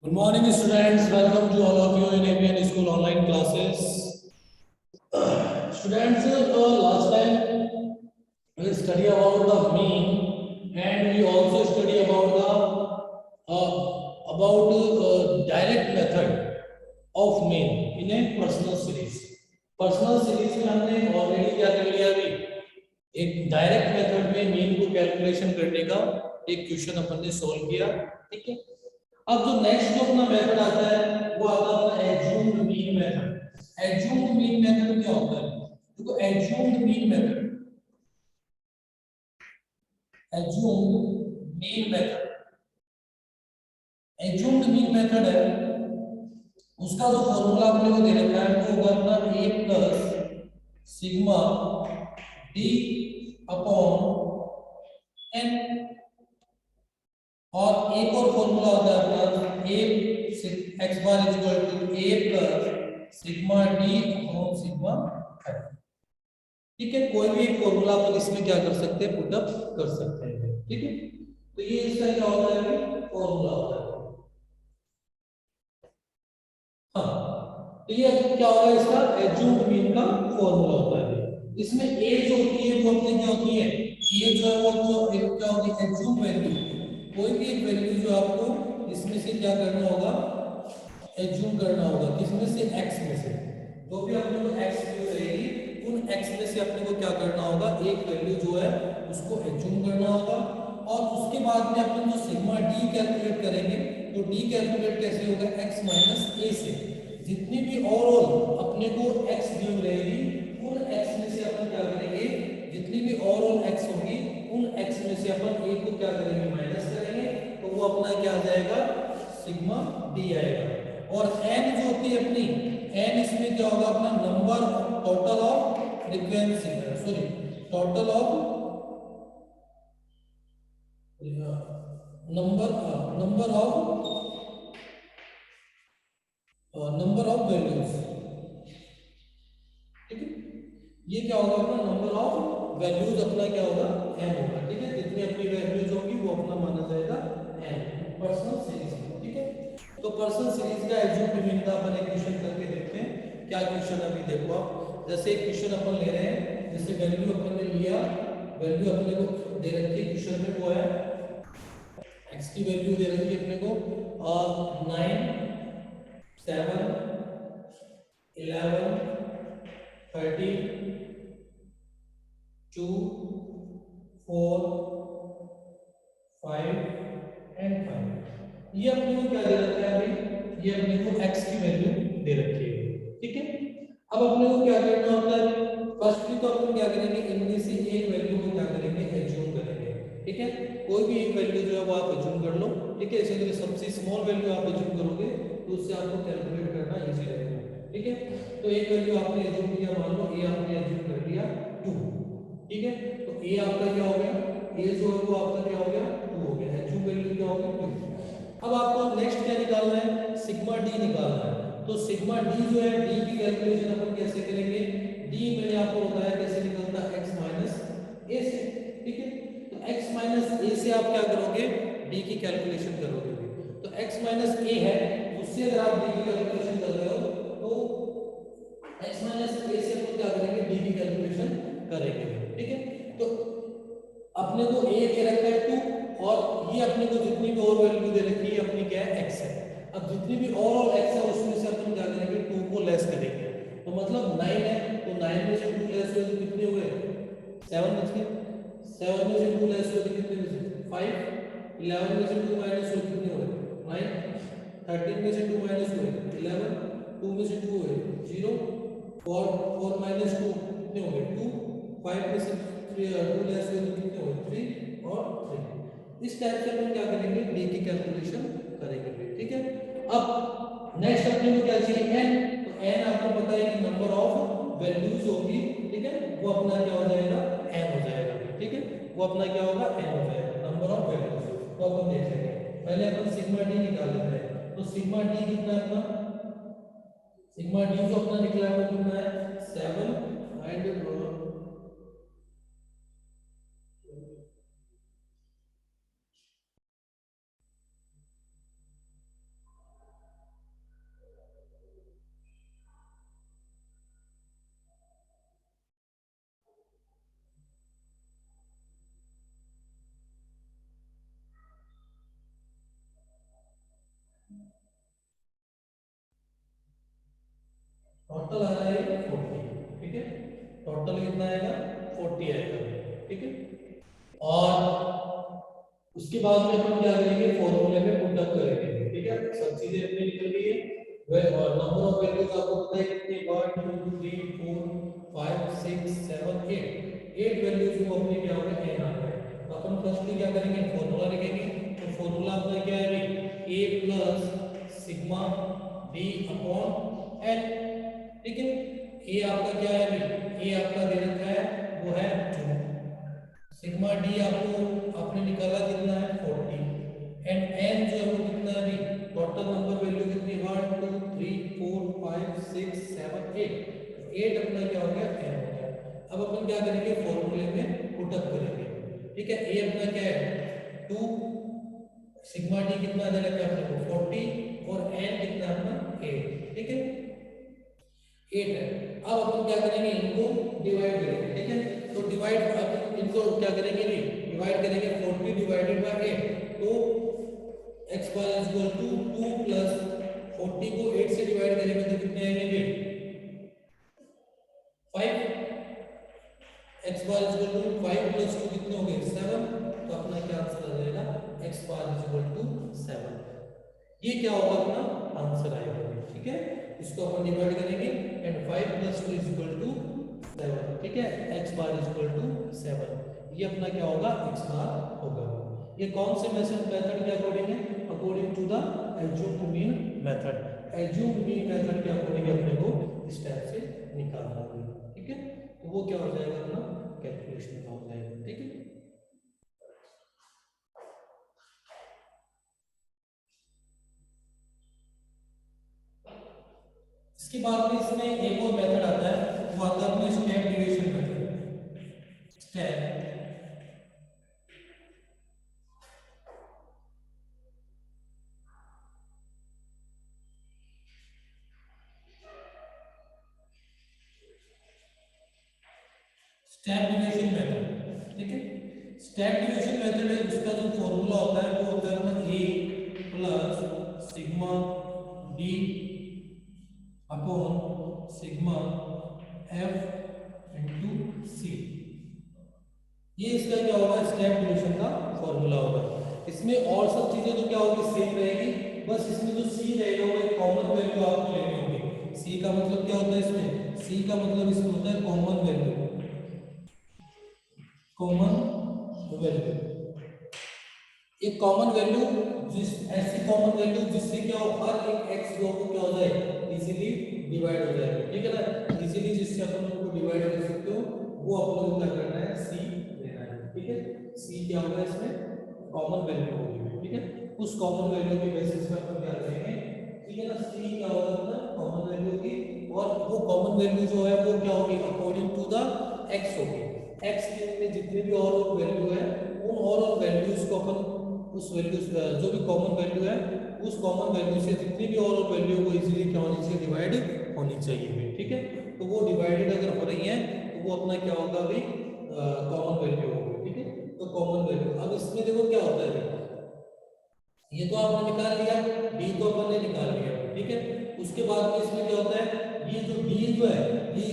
Good morning, students. Welcome to all of you in APN School online classes. Students, last time we study about the mean, and we also study about the direct method of mean in a personal series. Personal series में हमने already क्या कर लिया अभी एक direct method में mean को calculation करने का एक क्वेश्चन अपन ने सॉल्व किया, ठीक है। अब जो नेक्स्ट जो अपना मेथड आता है वो आता है अपना assumed mean method. Assumed mean method क्या होता है? देखो assumed mean method, assumed mean method, assumed mean method है, उसका जो फॉर्मूला अपने को दे रखा है वो होगा अपना a plus sigma d upon n, और एक और फॉर्मूला होता है अपना a x bar equal to a plus sigma d upon sigma n, ठीक है। कोई भी एक फॉर्मूला आप इसमें क्या कर सकते हैं, पुट अप कर सकते हैं, ठीक है। तो ये इसका क्या होता है, फॉर्मूला होता है। हाँ, तो ये क्या होगा, इसका एज्यूम्ड मीन का फॉर्मूला होता है। इसमें a जो होती है वो अपनी क्या होती है, a जो है वो जो एक क्या होती है एज्यूम वैल्यू, कोई भी एक वैल्यू जो आपको इसमें से क्या करना होगा, एज्यूम करना होगा, किसमें से, x में से। जो भी अपने को x वैल्यू रहेगी उन x में से अपने को क्या करना होगा, एक वैल्यू जो है उसको एज्यूम करना होगा, और उसके बाद में अपन जो सिग्मा d कैलकुलेट करेंगे तो d कैलकुलेट कैसे होगा, x माइनस a से। जितनी भी ओवरऑल अपने को x ड्यू रहेगी उन x में से अपन क्या करेंगे, जितनी भी ओवरऑल x होगी उन x में से अपन a को क्या करेंगे, माइनस करेंगे, तो वो अपना क्या आ जाएगा, सिग्मा d आएगा। और n जो होती है अपनी, n इसमें क्या होगा अपना number total of frequency, sorry total of number of values, ठीक है। ये क्या होगा अपना नंबर ऑफ वैल्यूज अपना क्या होगा, n होगा, ठीक है। जितनी अपनी वैल्यूज होगी वो अपना माना जाएगा n पर्सनल सीरीज में, ठीक है। तो पर्सनल सीरीज का एज्यूम्ड मीन का अपन एक क्वेश्चन करके देखते हैं। क्या क्वेश्चन, अभी देखो आप, जैसे एक क्वेश्चन अपन ले रहे हैं, जैसे वैल्यू अपन ने लिया, वैल्यू अपने को दे रखी है क्वेश्चन में, वो है x की वैल्यू दे रखी है अपने को 9 7 11 13 2 4 5 एंड 5। ये अपने को क्या दे रखा है अभी, ये अपने को x की वैल्यू दे रखी है, ठीक है। अब अपने को क्या करना होता है, फर्स्टली तो अपन क्या करेंगे, इनमें से एक वैल्यू को क्या करेंगे, एज्यूम करेंगे, ठीक है। कोई भी एक वैल्यू जो है वो आप एज्यूम कर लो, ठीक है। इसीलिए सबसे स्मॉल वैल्यू आप एज्यूम करोगे तो उससे आपको कैलकुलेट करना इजी रहेगा, ठीक है। तो एक वैल्यू आपने एज्यूम किया, मान लो a आपने एज्यूम कर लिया 2, ठीक है। तो a आपका क्या हो गया, a जो है वो आपका क्या हो गया, 2 हो गया, एज्यूम वैल्यू क्या हो गया 2। अब आपको नेक्स्ट क्या निकालना है, सिग्मा d निकालना है। तो सिग्मा d जो है, d की कैलकुलेशन अपन कैसे करेंगे, d मैंने आपको बताया कैसे निकलता है, x माइनस a से, ठीक है। तो x माइनस a से आप क्या करोगे, d की कैलकुलेशन करोगे। तो x माइनस a है, उससे अगर आप d की कैलकुलेशन कर रहे हो तो x माइनस a से अपन क्या करेंगे, d की कैलकुलेशन करेंगे, ठीक है। तो अपने को a दे रखा है 2, और ये अपने को जितनी भी और वैल्यू दे रखी है अपनी क्या है, x है। अब जितनी भी ओवरऑल x है उसमें से अपन क्या करेंगे, 2 को लेस करेंगे। तो मतलब 9 है, तो 9 में से 2 लेस हुए तो कितने हुए, 7 बच गए। 7 में से 2 लेस हुए तो कितने बचे, 5। 11 में से 2 माइनस हुए कितने हुए, 9। 13 में से 2 माइनस हुए 11। 2 में से 2 हुए 0। 4 माइनस 2 कितने हो गए 2। 5 में से 2 लेस हुए तो कितने हुए 3 और 3। इस टाइप से अपन क्या करेंगे, d की कैलकुलेशन करेंगे, ठीक है। अब नेक्स्ट अपने को क्या चाहिए, n। तो n आपको पता है कि नंबर ऑफ वैल्यूज होगी, ठीक है। वो अपना क्या हो जाएगा, n हो जाएगा, ठीक है। वो अपना क्या होगा, n हो जाएगा, नंबर ऑफ वैल्यूज। तो अपन देख लेंगे, पहले अपन सिग्मा d निकाल लेते हैं। तो सिग्मा d कितना है अपना, सिग्मा d जो अपना निकला है वो कितना है 7 एंड टोटल आ रहा है 40, ठीक है, टोटल कितना आएगा 40 आएगा, ठीक है। और उसके बाद में हम क्या करेंगे, फॉर्मूले में पुट अप करेंगे, ठीक है, सब चीजें अपनी निकल गई है। और नंबर ऑफ वैल्यूज आपको पता है कितने, 1 2 3 4 5 6 7 8 वैल्यूज को अपने क्या होगा n आ गए। तो अपन फर्स्टली क्या करेंगे, फॉर्मूला लिखेंगे। तो फॉर्मूला अपना क्या है भाई, a plus sigma d upon n, ठीक है। a आपका क्या है भाई, a आपका दे रखा है वो है 2, सिग्मा डी आपको आपने निकाला कितना है 40, एंड एन जो है वो कितना है भाई, टोटल नंबर वैल्यू कितनी 1 2 3 4 5 6 7 8, 8 अपना क्या हो गया एन हो गया। अब अपन क्या करेंगे, फॉर्मूले में पुट अप करेंगे, ठीक है। ए अपना क्या है 2, सिग्मा डी कितना दे रखा है अपने को 40, और एन कितना अपना 8, ठीक है, 8 है। अब अपन क्या करेंगे, इनको डिवाइड करेंगे, ठीक है। तो डिवाइड, अब इनको क्या करेंगे भी, डिवाइड करेंगे 40 डिवाइडेड बाय 8, तो x bar is equal to 2 plus 40 को 8 से डिवाइड करेंगे तो कितने आएंगे भी 5, x bar is equal to 5 plus 2 कितने हो गए 7, तो अपना क्या आंसर आ जाएगा, x bar is equal to 7। ये क्या होगा अपना आंसर आएगा, ठीक है। इसको अपन डिवाइड करेंगे and 5 plus 2 is equal to 7, ठीक है, x bar is equal to 7। ये अपना क्या होगा, x बार होगा। ये कौन से मेथड के अकॉर्डिंग है, according to the assumed mean method. Assumed mean method के अकॉर्डिंग अपने को इस टाइप से निकालना होगा, ठीक है। तो वो क्या हो जाएगा अपना कैलकुलेशन का हो जाएगा, ठीक है। इसके बाद में इसमें एक और मेथड आता है, वो आता है अपने step division method. Step step division method, ठीक है। स्टेप डिवीजन मेथड है, उसका जो फॉर्मूला होता है वो होता है अपना a plus sigma d upon sigma f into c. ये इसका क्या होगा, स्टेप डिवीजन का फॉर्मूला होगा। इसमें और सब चीजें तो क्या होगी, सेम रहेगी, बस इसमें जो सी रहेगा वो एक कॉमन वैल्यू आपको लेनी होगी। सी का मतलब क्या होता है, इसमें सी का मतलब इसमें होता है कॉमन वैल्यू, कॉमन वैल्यू, एक कॉमन वैल्यू, जिस ऐसी कॉमन वैल्यू जिससे क्या हो, हर एक एक्स जो को क्या हो जाए, इजीली डिवाइड हो जाए, ठीक है ना। इजीली जिससे अपन उनको डिवाइड कर सकते हो, वो अपन को क्या करना है, सी लेना है, ठीक है। सी क्या होगा, इसमें कॉमन वैल्यू होगी, ठीक है। उस कॉमन वैल्यू के बेसिस पे अपन क्या करेंगे, ठीक है ना। सी क्या होगा अपना कॉमन वैल्यू होगी, और वो कॉमन वैल्यू जो है वो क्या होगी, अकॉर्डिंग टू द एक्स होगी। एक्स में जितने भी और वैल्यू है, उन और वैल्यूज को अपन उस वैल्यू जो भी कॉमन वैल्यू है, उस कॉमन वैल्यू से जितनी भी और वैल्यू को इजीली क्या होनी चाहिए, डिवाइड होनी चाहिए, ठीक है। तो वो डिवाइडेड अगर हो रही है तो वो अपना क्या होगा भाई, कॉमन वैल्यू होगी, ठीक है। तो कॉमन वैल्यू, अब इसमें देखो क्या होता है भाई, ये तो आपने निकाल लिया, डी तो अपन ने निकाल लिया, ठीक है। उसके बाद में इसमें क्या होता है, ये जो डी जो है, ये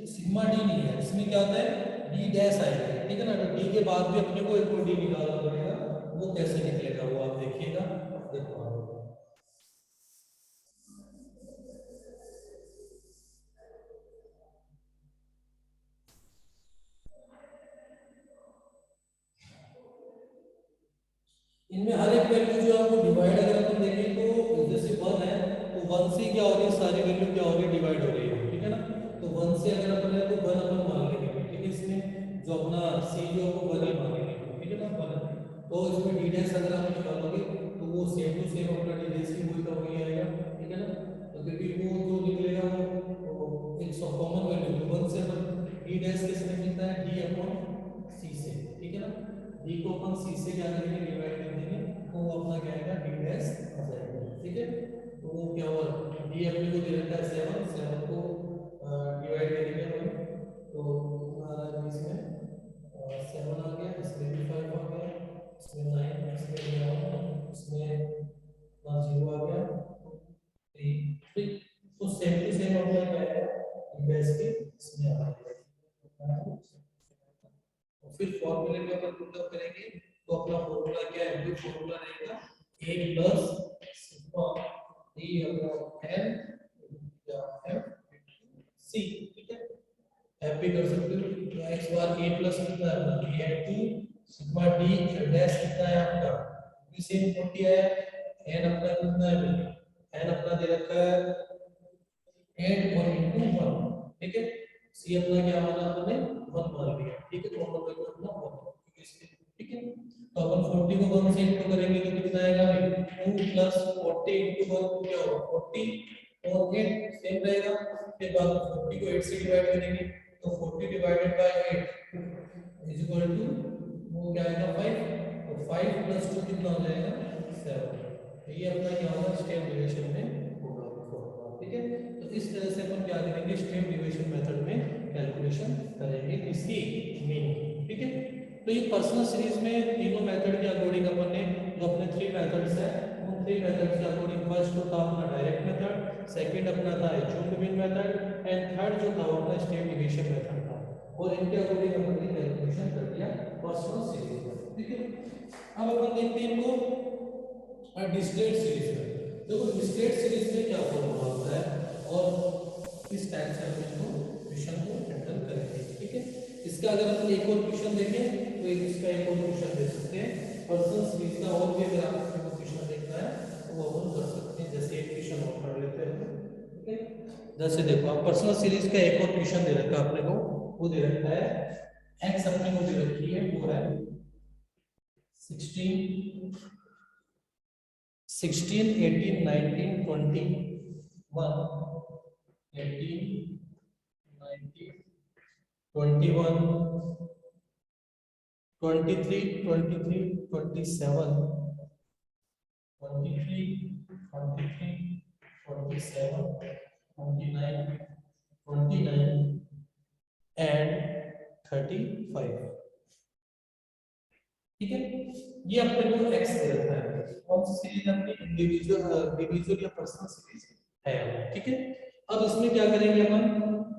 सिग्मा डी नहीं है, इसमें क्या होता है डी डैश आएगा, ठीक है ना। तो डी के बाद भी अपने को एक और डी निकालना पड़ेगा, वो कैसे निकलेगा वो आप देखिएगा, देखो इनमें हर एक वैल्यू जो है वो डिवाइड अगर अपन देखें तो जैसे 1 है, तो 1 से क्या हो रही है, सारी वैल्यू क्या हो रही है, डिवाइड हो रही है, ठीक है ना। तो 1 से अगर अपन है तो 1 अपन मान लेंगे, ठीक है। इसमें जो अपना सी जो है वो 1 ही मानेंगे, ठीक है ना, 1। तो इसमें डी डैश अगर आप निकालोगे तो वो सेम टू सेम अपना डी डैश ही वही का वही आएगा, ठीक है ना। तो क्योंकि वो जो निकलेगा वो एक सौ कॉमन वैल्यू 1 से अपन डी डैश किसमें मिलता है, डी अपॉन सी से, ठीक है ना। डी को अपन सी से क्या करेंगे, डिवाइड कर देंगे, तो वो अपना क्या आएगा, डी डैश आ जाएगा, ठीक है। तो वो क्या हुआ, डी अपने को दे रखा है 7, 7 को डिवाइड करेंगे अपन, तो कितना आ रहा है इसमें 7 आ गया, इसमें भी 5 आ गया, इसमें 9, इसमें 11, इसमें 0 आ गया 3, ठीक। तो सेम टू सेम अपना क्या है, पुटअप करेंगे तो अपना फॉर्मूला क्या है, एमडी फॉर्मूला रहेगा a plus sigma d upon n या f c, ठीक है। f भी कर सकते हो, तो x बार a प्लस कितना है अपना a है 2 सिग्मा d डैश कितना है आपका भी सेम 40 आया, n अपना कितना है, n अपना दे रखा है 8 और इनटू 1, ठीक है। c अपना क्या माना हमने 1 मान लिया, ठीक है। तो हम लोग को अपना 1 इसके, ठीक है। तो अपन 40 को 1 से इंटू करेंगे तो कितना आएगा भाई 2 प्लस 40 इंटू 1 क्या होगा 40 और 8 सेम रहेगा। फिर बाद में 40 को 8 से डिवाइड करेंगे तो 40 divided by 8 is equal to वो क्या आएगा 5, तो 5 प्लस 2 कितना हो जाएगा 7। तो ये अपना क्या होगा स्टेप डिवीजन में होगा, ठीक है। तो इस तरह से अपन क्या करेंगे स्टेप डिवीजन मेथड में कैलकुलेशन करेंगे इसकी मीन, ठीक है। तो ये पर्सनल सीरीज में तीनों मेथड के अकॉर्डिंग अपन ने जो अपने 3 मेथड्स है उन 3 मेथड्स के अकॉर्डिंग फर्स्ट था अपना डायरेक्ट मेथड, सेकंड अपना था assumed mean method and third जो था अपना स्टेप डिवीजन मेथड था, और इनके अकॉर्डिंग अपन ने कैलकुलेशन कर दिया पर्सनल सीरीज में, ठीक है। अब अपन देखते हैं इनको डिस्क्रीट सीरीज में। देखो डिस्क्रीट सीरीज में क्या फॉर्मूला होता है और इस टाइप से हम इसको क्वेश्चन को हैंडल करेंगे, ठीक है। इसका अगर हम एक और क्वेश्चन देखें तो इसका एक और क्वेश्चन दे सकते हैं पर्सनल सीरीज का, और भी अगर आपको क्वेश्चन देखना है तो वो अपन कर सकते हैं। जैसे एक क्वेश्चन और कर लेते हैं, ठीक है। जैसे देखो आप पर्सनल सीरीज का एक और क्वेश्चन दे रखा है अपने को, वो दे रखा है x अपने को दे रखी है वो है 16 18 19 20 1 18 19 21 23 23 27 23 23 27 29 29 and 35, ठीक है। ये अपने को x दे रखा है, कौन सी सीरीज अपनी इंडिविजुअल या पर्सनल सीरीज है, ठीक है। अब इसमें क्या करेंगे अपन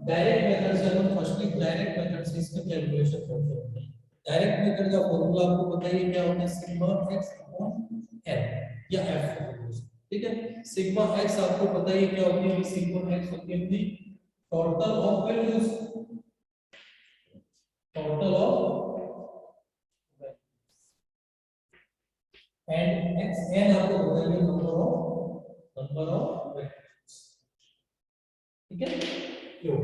डायरेक्ट मेथड से, अपन फर्स्टली डायरेक्ट मेथड से इसका कैलकुलेशन करते हैं। डायरेक्ट मेथड का फॉर्मूला आपको पता है क्या होता है सिग्मा x अपॉन n या f, ठीक है। सिग्मा x आपको पता है क्या होती है, सिग्मा x होती है अपनी total of values, total of and x n आपको बताइए नंबर ऑफ वैल्यूज, ठीक है। क्यों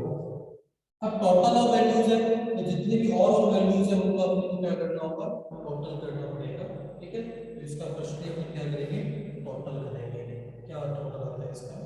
अब टोटल ऑफ वैल्यूज है तो जितने भी और वैल्यूज है उनको अपने को क्या करना होगा टोटल करना पड़ेगा, ठीक है। तो इसका प्रश्न अपन क्या करेंगे टोटल करेंगे, क्या टोटल आता है इसका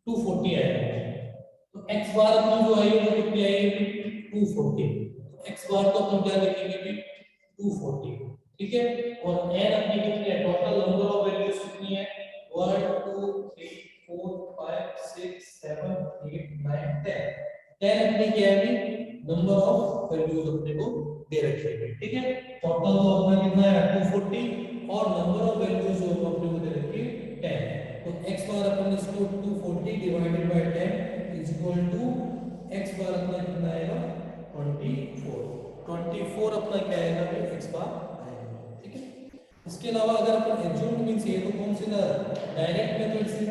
240 आएगा, तो x बार अपनी जो आएगी वो कितनी आएगी 240, x बार तो अपन क्या लिखेंगे भी 240, ठीक है। और n अपनी कितनी है टोटल नंबर ऑफ वैल्यूज कितनी है 1 2 3 4 5 6 7 8 9 10, 10 अपनी क्या है भी नंबर ऑफ वैल्यूज अपने को दे रखी है, ठीक है। टोटल तो अपना कितना है 240 और नंबर ऑफ वैल्यूज जो अपने को दे रखी है 10, तो x बार अपन इसको 240 divided by 10 is equal to x bar अपना कितना आएगा 24 अपना क्या आएगा भाई x बार आएगा, ठीक है। इसके अलावा अगर अपन एज्यूम्ड मींस ये तो कौन से था डायरेक्ट मेथड से,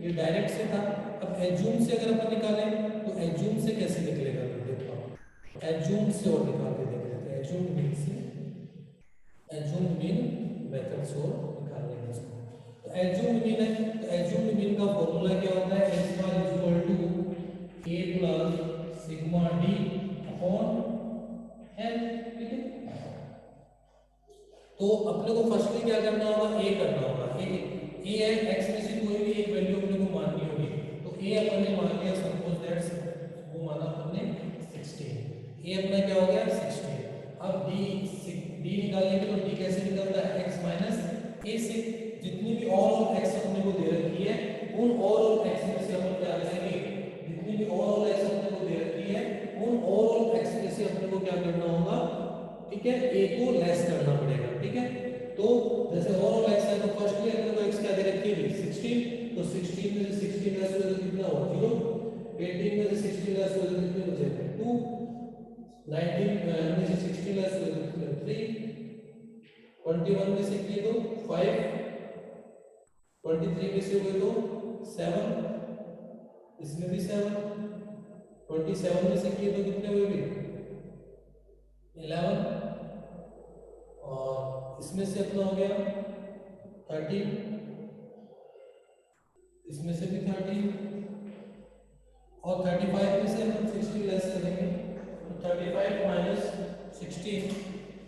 ये डायरेक्ट से था। अब एज्यूम से अगर अपन निकालें तो एज्यूम से कैसे निकलेगा, देखो एज्यूम से और निकाल के देख लेते हैं। एज्यूम मीन से, एज्यूम मीन मेथड से और निकाल लेंगे इसको। तो एज्यूम मीन है, तो एज्यूम मीन का फॉर्मूला क्या होता है, x bar equal to a plus sigma d upon n, ठीक है। तो अपने को फर्स्टली क्या करना होगा, a करना होगा। a है x में से कोई भी एक वैल्यू अपने को माननी होगी, तो a अपन ने मान लिया, सपोज दैट वो माना अपने 16, a अपना क्या हो गया 16। अब d निकालने के लिए, तो d कैसे निकलता है, x माइनस a से जितनी भी ओवरऑल x अपने को दे रखी है, उन ओवरऑल x में से अपन क्या करेंगे, जितनी भी ओवरऑल x अपने को दे रखी है, उन ओवरऑल x में से अपने को क्या करना होगा, ठीक है, a को लेस करना पड़ेगा, ठीक है। तो जैसे ओवरऑल x है, तो फर्स्टली अपने को x क्या दे रखी है 16, तो 16 में से 16 लेस हो तो कितना होगा 0, 18 में से 16 लेस हो तो कितने बचेगा 2, 19 में से 16 लेस हो तो कितने 3, 21 में से किए तो 5, 23 में से हुए तो 7, इसमें भी 7, 27 में से किए तो कितने हुए भी 11, और इसमें से अपना हो गया 13, इसमें से भी 13, और 35 में से हम 16 लेस करेंगे, तो 35 माइनस 16,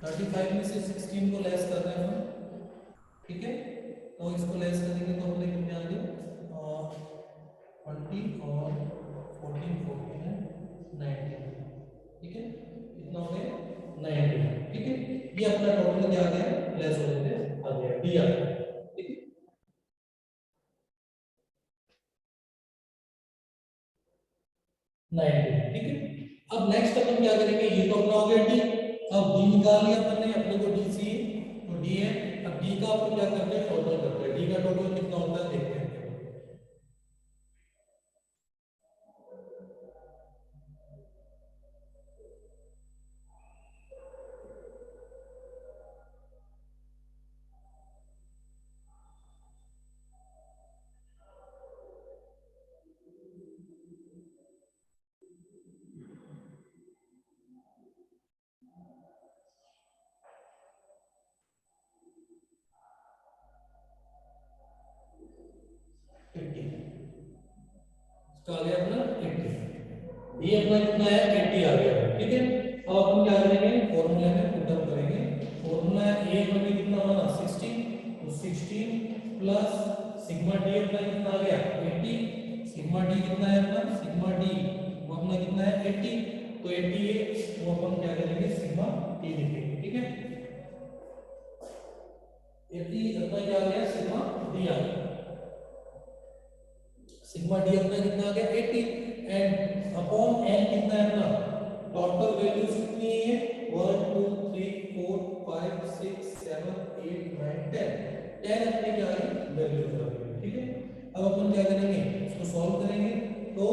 35 में से 16 को लेस कर रहे हैं हम, ठीक है। तो इसको लेस करेंगे तो अपने कितने आ गए 20 और 14 14 है 19, ठीक है, कितना हो गया 19, ठीक है। ये अपना टोटल क्या आ गया, लेस हो जाते आ गया डी आ गया, ठीक है। 19, ठीक है। अब नेक्स्ट अपन क्या करेंगे, ये तो अपना हो गया डी। अब डी निकाल लिया अपन ने, अपने को डी सी तो डी है। अब डी का अपन क्या करते हैं, टोटल करते हैं। डी का टोटल कितना होता है देखते हैं। तो आ गया अपना 80, ये अपना कितना है 80 आ गया, ठीक है। अब अपन क्या करेंगे, फॉर्मूला में पुट अप करेंगे। फॉर्मूला ए अपन ने कितना बना 16, तो 16 प्लस सिग्मा डी अपना कितना आ गया 80, सिग्मा डी कितना है अपना, सिग्मा डी वो अपना कितना है 80, तो 80 है, वो अपन क्या करेंगे सिग्मा डी लिखेंगे, ठीक है। 80 अपना क्या आ गया सिग्मा डी आ गया, सिग्मा डी अपना कितना आ गया 80, एंड अपॉन एन कितना है अपना, टोटल वैल्यूज कितनी है 1 2 3 4 5 6 7 8 9 10, 10 अपने क्या है वैल्यूज आ गई, ठीक है। अब अपन क्या करेंगे, इसको सॉल्व करेंगे, तो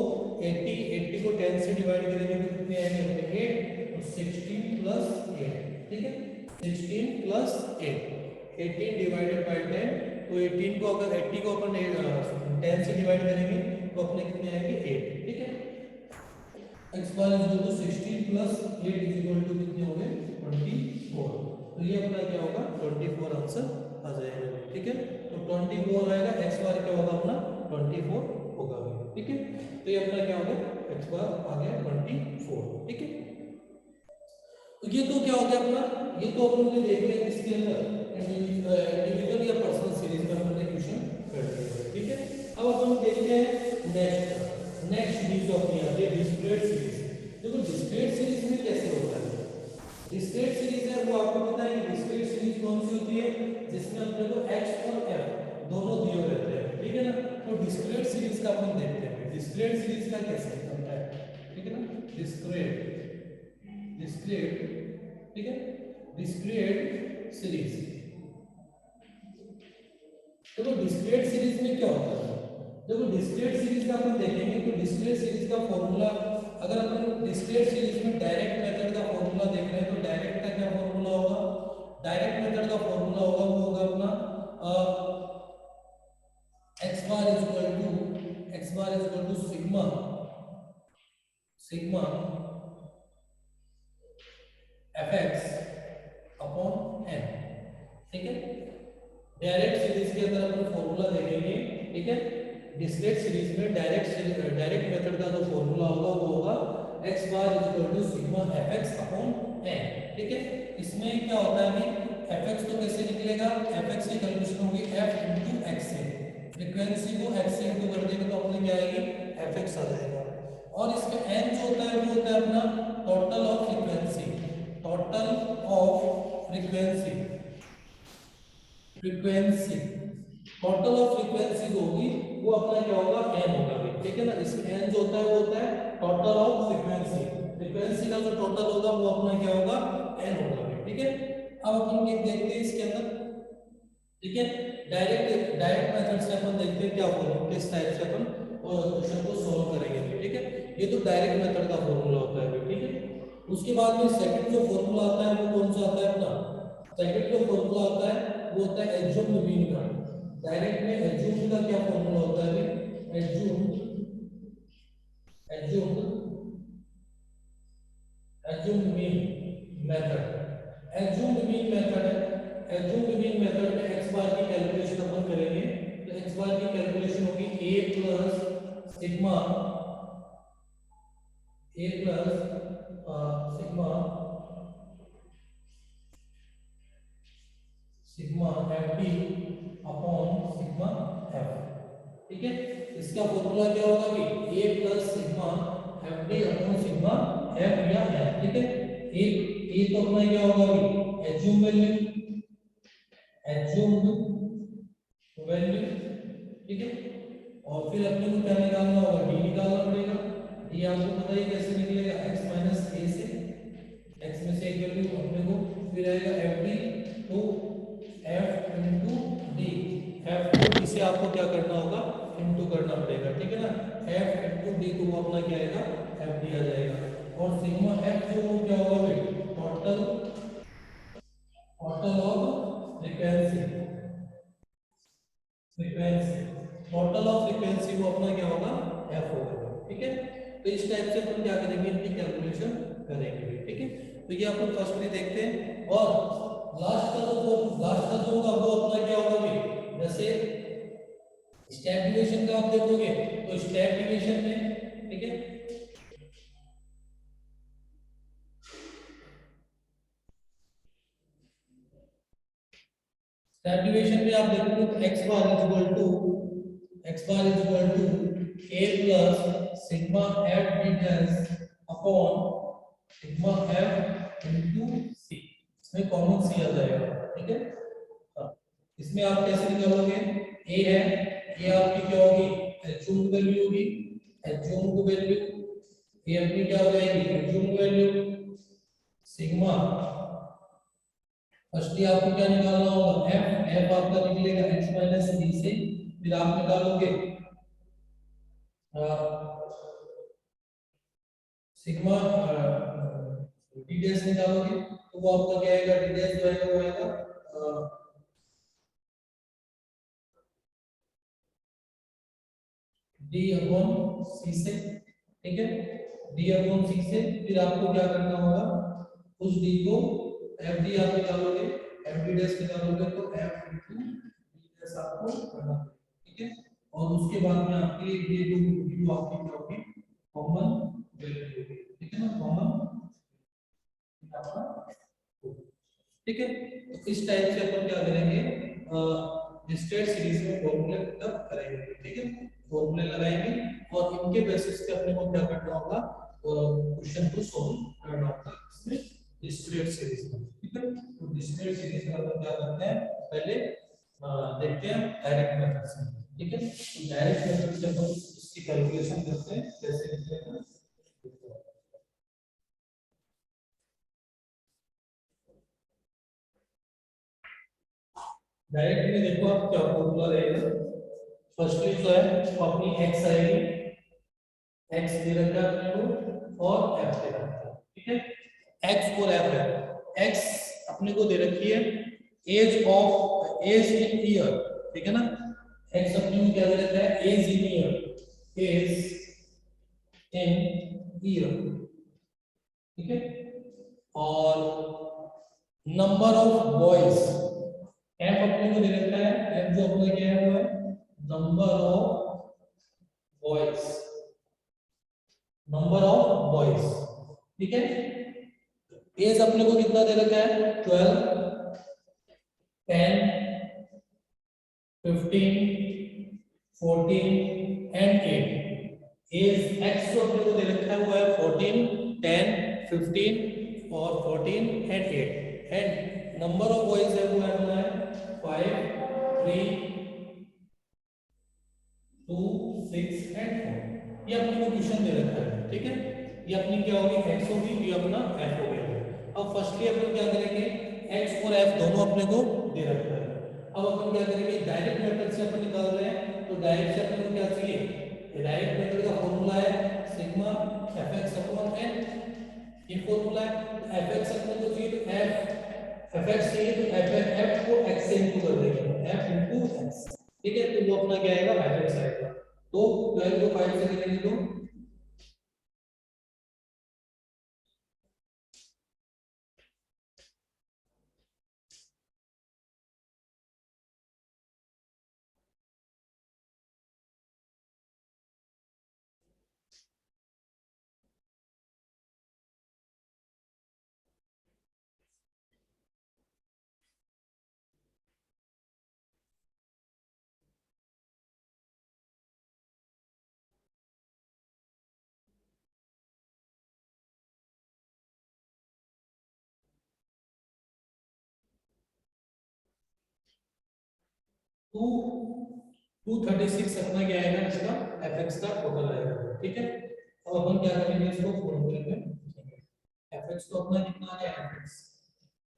80 को 10 से डिवाइड करेंगे तो कितने आएंगे अपने 8, तो 16 प्लस 8, ठीक है, 16 प्लस 8, 18 डिवाइडेड बाय 10, तो 18 को अगर 80 को अपन 10 से डिवाइड करेंगे तो अपने कितने आएंगे 8, ठीक है। x bar is equal to 16 plus 8 is equal to कितने हो गए 24, तो ये अपना क्या होगा 24 आंसर आ जाएगा, ठीक है। तो 24 आएगा, x बार क्या होगा अपना 24 होगा, ठीक है। तो ये अपना क्या हो गया x बार आ गया 24, ठीक है। तो ये तो क्या हो गया अपना, ये तो अपन ने देख लिया इसके अंदर इंडिविजुअल या पर्सनल सीरीज में हमने क्वेश्चन कर दिया, ठीक है। अब अपन देखते हैं नेक्स्ट सीरीज अपनी आती है डिस्क्रीट सीरीज। देखो डिस्क्रीट सीरीज में कैसे होता है, डिस्क्रीट सीरीज है वो आपको पता है कि डिस्क्रीट सीरीज कौन सी होती है, जिसमें अपने को x और f दोनों दिए रहते हैं, ठीक है ना। तो डिस्क्रीट सीरीज का अपन देखते हैं, डिस्क्रीट सीरीज का कैसे बनता है, ठीक है ना। डिस्क्रीट, ठीक है, डिस्क्रीट सीरीज। देखो डिस्क्रीट सीरीज में क्या होता है, देखो डिस्क्रीट सीरीज का अपन देखेंगे तो डिस्क्रीट सीरीज का फॉर्मूला, अगर अपन डिस्क्रीट सीरीज में डायरेक्ट मेथड का फॉर्मूला देख रहे हैं तो डायरेक्ट का क्या फॉर्मूला होगा, डायरेक्ट मेथड का फॉर्मूला होगा वो होगा अपना x bar is equal to sigma F X upon N, ठीक है। डायरेक्ट सीरीज के अंदर अपन फॉर्मूला देखेंगे, ठीक है। डिस्क्रीट सीरीज में डायरेक्ट मेथड का जो फॉर्मूला होगा वो होगा x bar equal to sigma F X upon N, ठीक है। इसमें क्या होता है कि एफ एक्स तो कैसे निकलेगा, एफ एक्स की कैलकुलेशन होगी एफ इंटू एक्स से, फ्रीक्वेंसी को एक्स से इंटू कर देंगे तो अपने क्या आएगी एफ एक्स आ जाएगा। और इसमें एन जो होता है वो होता है अपना total of frequency, total of frequency, frequency total of frequency जो होगी वो अपना क्या होगा एन होगा, ठीक है ना। इसमें एन जो होता है वो होता है टोटल ऑफ फ्रीक्वेंसी, फ्रीक्वेंसी का जो टोटल होगा वो अपना क्या होगा एन होगा, ठीक है। अब अपन देखते हैं इसके अंदर, ठीक है। डायरेक्ट मेथड से अपन देखते हैं क्या फॉर्मूला किस टाइप से अपन क्वेश्चन को सॉल्व करेंगे, ठीक है। ये तो डायरेक्ट मेथड का फॉर्मूला होता है, ठीक है। उसके बाद में सेकंड जो फॉर्मूला आता है वो कौन सा आता है अपना, सेकंड जो फॉर्मूला आता है वो होता है एज्यूम्ड मीन का। डायरेक्ट में एज्यूम्ड का क्या फॉर्मूला होता है, assumed assumed assumed mean method, assumed mean method है। एज्यूम्ड मीन मेथड में x बार की कैलकुलेशन अपन करेंगे, तो x बार की कैलकुलेशन होगी a plus sigma sigma F D upon sigma F, ठीक है। इसका फॉर्मूला क्या होगा कि a plus sigma F D upon sigma F या एफ, ठीक है। ए तो अपना क्या होगा कि एज्यूम वैल्यू, ठीक है। और फिर अपने को क्या निकालना होगा, डी निकालना पड़ेगा। डी आपको पता ही कैसे निकलेगा, x माइनस ए से, x में से एक वैल्यू अपने को, फिर आएगा F D to F into D, F to इसे आपको क्या करना होगा इंटू करना पड़ेगा, ठीक है ना। एफ इंटू डी तो वो अपना क्या आएगा एफ डी आ जाएगा। और सिग्मा एफ जो वो क्या होगा भाई total of frequency, total of frequency वो अपना क्या होगा एफ होगा, ठीक है। तो इस टाइप से अपन क्या करेंगे इनकी कैलकुलेशन करेंगे, ठीक है। तो ये अपन फर्स्टली देखते हैं। और लास्ट का जो होगा वो अपना क्या होगा भाई, जैसे स्टेप डिवीजन का आप देखोगे तो स्टेप डिवीजन में, ठीक है, स्टेप डिवीजन में आप देखोगे तो x bar is equal to a plus sigma f d dash upon sigma f into c, इसमें कॉमन c आ जाएगा, ठीक है। हाँ, इसमें आप कैसे निकालोगे, a है, ये आपकी क्या होगी एज्यूम्ड वैल्यू होगी, एज्यूम्ड वैल्यू ये अपनी क्या हो जाएगी एज्यूम्ड वैल्यू सिग्मा, फर्स्टली आपको क्या निकालना होगा एफ आपका निकलेगा x माइनस डी से, फिर आप निकालोगे सिग्मा डी डैश निकालोगे तो वो आपका क्या आएगा डी डैश जो आएगा वो आएगा डी अपॉन सी से, ठीक है, डी अपॉन सी से। फिर आपको क्या करना होगा उस डी को एफ डी आप निकालोगे, एफ डी डैश निकालोगे तो एफ इनटू डी डैश आपको करना पड़ेगा, ठीक है। और उसके बाद में आपके ये जो वैल्यू आपकी क्या होगी कॉमन वैल्यू होगी, ठीक है ना, कॉमन, ठीक है। तो इस टाइप से अपन क्या करेंगे डिस्क्रीट सीरीज में फॉर्मूले तब करेंगे, ठीक है, फॉर्मूले लगाएंगे और इनके बेसिस पे अपने को क्या करना होगा क्वेश्चन को सॉल्व करना होगा इसमें डिस्क्रीट सीरीज में, ठीक है। तो डिस्क्रीट सीरीज में अपन क्या करते हैं पहले देखते हैं डायरेक्ट मेथड से, ठीक है। तो डायरेक्ट मेथड से अपन इसकी कैलकुलेशन करते हैं कैसे निकलेगा। डायरेक्ट में देखो आप क्या फॉर्मूला रहेगा, फर्स्टली जो है वो अपनी x आएगी, x दे रखा है अपने को और f दे रखा है, ठीक है। x और f है, x अपने को दे रखी है एज इन ईयर, ठीक है ना, x अपने को क्या दे रखा है एज इन ईयर, ठीक है। और नंबर ऑफ बॉयज एफ अपने को दे रखा है, एफ जो अपना क्या है वो है number of boys, number of boys, ठीक है। एज अपने को कितना दे रखा है 12, 10, 15, 14 एंड 8। एज एक्स जो अपने को दे रखा है वो है 14, 10, 15 और 14 and 8 and number of boys है वो है अपना है 5, 3, 2, 6 एंड 4। ये अपने को क्वेश्चन दे रखा है, ठीक है। ये अपनी क्या होगी एक्स होगी, ये अपना एफ हो गया। अब फर्स्टली अपन क्या करेंगे, एक्स और एफ दोनों अपने को दे रखा है। अब अपन क्या करेंगे, डायरेक्ट मेथड से अपन निकाल रहे हैं, तो डायरेक्ट से अपन को क्या चाहिए, डायरेक्ट मेथड का फॉर्मूला है sigma F X upon N, ये फॉर्मूला है। एफ एक्स अपने को चाहिए तो एफ एक्स चाहिए तो एफ को एक्स से इनटू कर देंगे, एफ इनटू एक्स, ठीक है। तो वो अपना क्या आएगा एफ एक्स आएगा। तो 12 को 5 से करेंगे तो 2 236 अपना क्या आएगा इसका एफ एक्स का टोटल आएगा, ठीक है। अब अपन क्या करेंगे, इसको फॉर्मूले में लिखेंगे। एफ एक्स तो अपना कितना आया,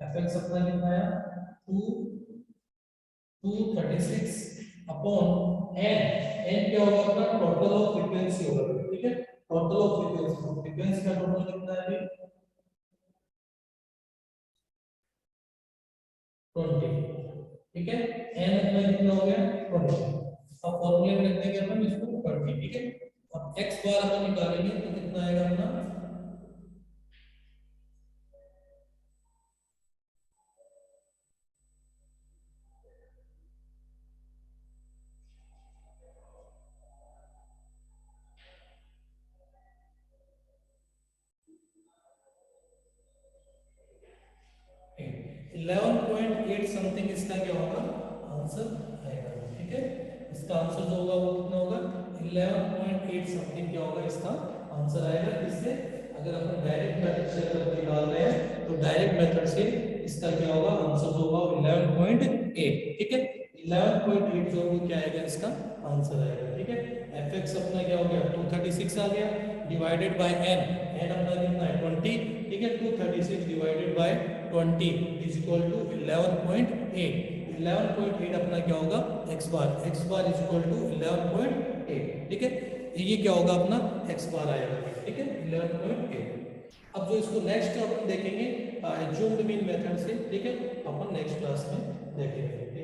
एफ एक्स अपना कितना आया 2 236 अपॉन एन, एन क्या होगा अपना टोटल ऑफ फ्रीक्वेंसी होगा, ठीक है। टोटल ऑफ फ्रीक्वेंसी, फ्रीक्वेंसी का टोटल कितना है अभी 20, ठीक है। एन अपना कितना हो गया 20। अब फॉर्मूले में लिख देंगे अपन इसको 20, ठीक है। अब एक्स बार अपन निकालेंगे तो कितना आएगा अपना इलेवन पॉइंट एट समथिंग इसका क्या होगा आंसर आएगा, ठीक है। इसका आंसर जो होगा वो कितना होगा 11.8 समथिंग क्या होगा इसका आंसर आएगा। इससे अगर अपन डायरेक्ट मेथड से अगर निकाल रहे हैं तो डायरेक्ट मेथड से इसका क्या होगा आंसर जो होगा 11.8, ठीक है। 11.8 जो होगा क्या आएगा इसका आंसर आएगा, ठीक है। एफ एक्स अपना क्या हो गया 236 आ गया डिवाइडेड बाय एन, एन अपना कितना है 20, ठीक है। 236 divided by 20 is equal to 11.8। 11.8 अपना क्या होगा x bar is equal to 11.8, ठीक है। ये क्या होगा अपना x बार आएगा, ठीक है 11.8। अब जो इसको नेक्स्ट अपन देखेंगे ज्यूम्ड मीन मेथड से, ठीक है, अपन नेक्स्ट क्लास में देखेंगे।